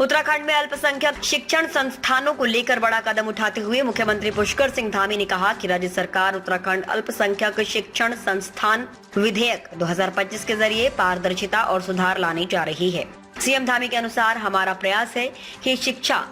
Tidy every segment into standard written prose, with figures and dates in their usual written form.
उत्तराखंड में अल्पसंख्यक शिक्षण संस्थानों को लेकर बड़ा कदम उठाते हुए मुख्यमंत्री पुष्कर सिंह धामी ने कहा कि राज्य सरकार उत्तराखंड अल्पसंख्यक शिक्षण संस्थान विधेयक 2025 के जरिए पारदर्शिता और सुधार लाने जा रही है। सीएम धामी के अनुसार हमारा प्रयास है कि शिक्षा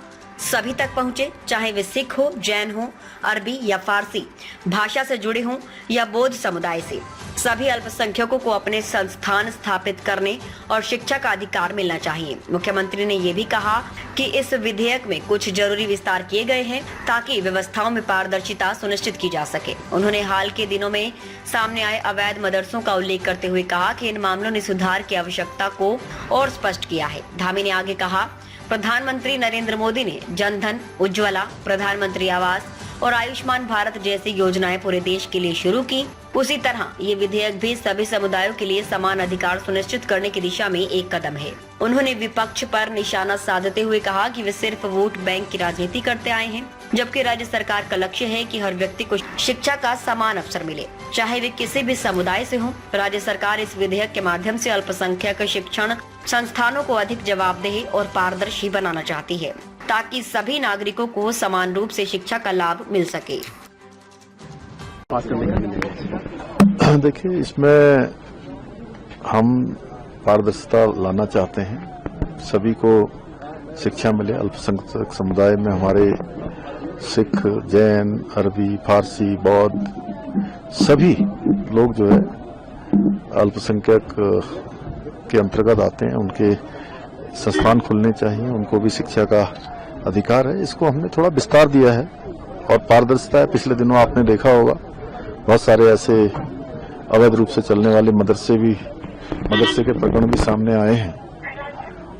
सभी तक पहुंचे, चाहे वे सिख हो, जैन हो, अरबी या फारसी भाषा से जुड़े हों या बौद्ध समुदाय से। सभी अल्पसंख्यकों को अपने संस्थान स्थापित करने और शिक्षा का अधिकार मिलना चाहिए। मुख्यमंत्री ने ये भी कहा कि इस विधेयक में कुछ जरूरी विस्तार किए गए हैं ताकि व्यवस्थाओं में पारदर्शिता सुनिश्चित की जा सके। उन्होंने हाल के दिनों में सामने आए अवैध मदरसों का उल्लेख करते हुए कहा कि इन मामलों ने सुधार की आवश्यकता को और स्पष्ट किया है। धामी ने आगे कहा, प्रधानमंत्री नरेंद्र मोदी ने जन धन, उज्ज्वला, प्रधानमंत्री आवास और आयुष्मान भारत जैसी योजनाएं पूरे देश के लिए शुरू की। उसी तरह ये विधेयक भी सभी समुदायों के लिए समान अधिकार सुनिश्चित करने की दिशा में एक कदम है। उन्होंने विपक्ष पर निशाना साधते हुए कहा कि वे सिर्फ वोट बैंक की राजनीति करते आए हैं, जबकि राज्य सरकार का लक्ष्य है कि हर व्यक्ति को शिक्षा का समान अवसर मिले, चाहे वे किसी भी समुदाय से हों। राज्य सरकार इस विधेयक के माध्यम से अल्पसंख्यक शिक्षण संस्थानों को अधिक जवाबदेह और पारदर्शी बनाना चाहती है ताकि सभी नागरिकों को समान रूप से शिक्षा का लाभ मिल सके। देखिए, इसमें हम पारदर्शिता लाना चाहते हैं, सभी को शिक्षा मिले। अल्पसंख्यक समुदाय में हमारे सिख, जैन, अरबी, फारसी, बौद्ध सभी लोग जो है अल्पसंख्यक के अंतर्गत आते हैं। उनके संस्थान खुलने चाहिए, उनको भी शिक्षा का अधिकार है। इसको हमने थोड़ा विस्तार दिया है और पारदर्शिता है। पिछले दिनों आपने देखा होगा बहुत सारे ऐसे अवैध रूप से चलने वाले मदरसे के प्रकरण भी सामने आए हैं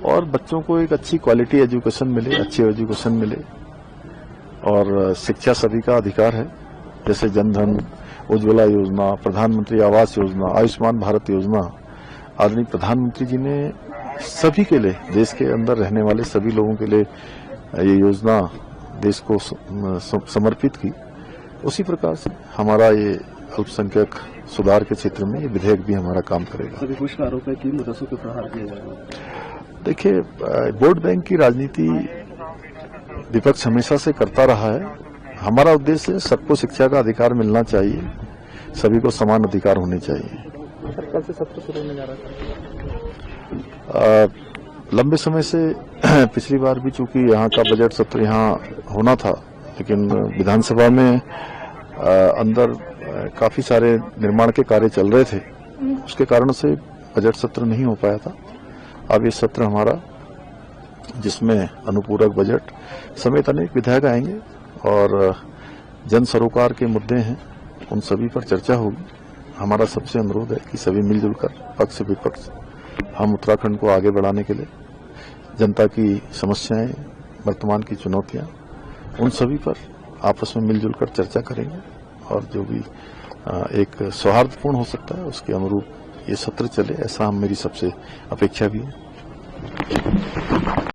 और बच्चों को एक अच्छी क्वालिटी एजुकेशन मिले, अच्छी एजुकेशन मिले और शिक्षा सभी का अधिकार है। जैसे जन धन, उज्ज्वला योजना, प्रधानमंत्री आवास योजना, आयुष्मान भारत योजना, आदरणीय प्रधानमंत्री जी ने सभी के लिए, देश के अंदर रहने वाले सभी लोगों के लिए ये योजना देश को समर्पित की। उसी प्रकार से हमारा ये अल्पसंख्यक सुधार के क्षेत्र में ये विधेयक भी हमारा काम करेगा। विपक्ष का आरोप है कि मदरसों पर प्रहार किया जाएगा। देखिए, वोट बैंक की राजनीति विपक्ष हमेशा से करता रहा है। हमारा उद्देश्य है सबको शिक्षा का अधिकार मिलना चाहिए, सभी को समान अधिकार होने चाहिए। कल से सत्र शुरू होने जा रहा है। लंबे समय से पिछली बार भी चूंकि यहाँ का बजट सत्र यहाँ होना था, लेकिन विधानसभा में अंदर काफी सारे निर्माण के कार्य चल रहे थे, उसके कारण से बजट सत्र नहीं हो पाया था। अब ये सत्र हमारा, जिसमें अनुपूरक बजट समेत अनेक विधेयक आएंगे और जन सरोकार के मुद्दे हैं, उन सभी पर चर्चा होगी। हमारा सबसे अनुरोध है कि सभी मिलजुल कर, पक्ष विपक्ष, हम उत्तराखंड को आगे बढ़ाने के लिए जनता की समस्याएं, वर्तमान की चुनौतियां, उन सभी पर आपस में मिलजुल कर चर्चा करेंगे और जो भी एक सौहार्दपूर्ण हो सकता है उसके अनुरूप ये सत्र चले, ऐसा मेरी सबसे अपेक्षा भी है।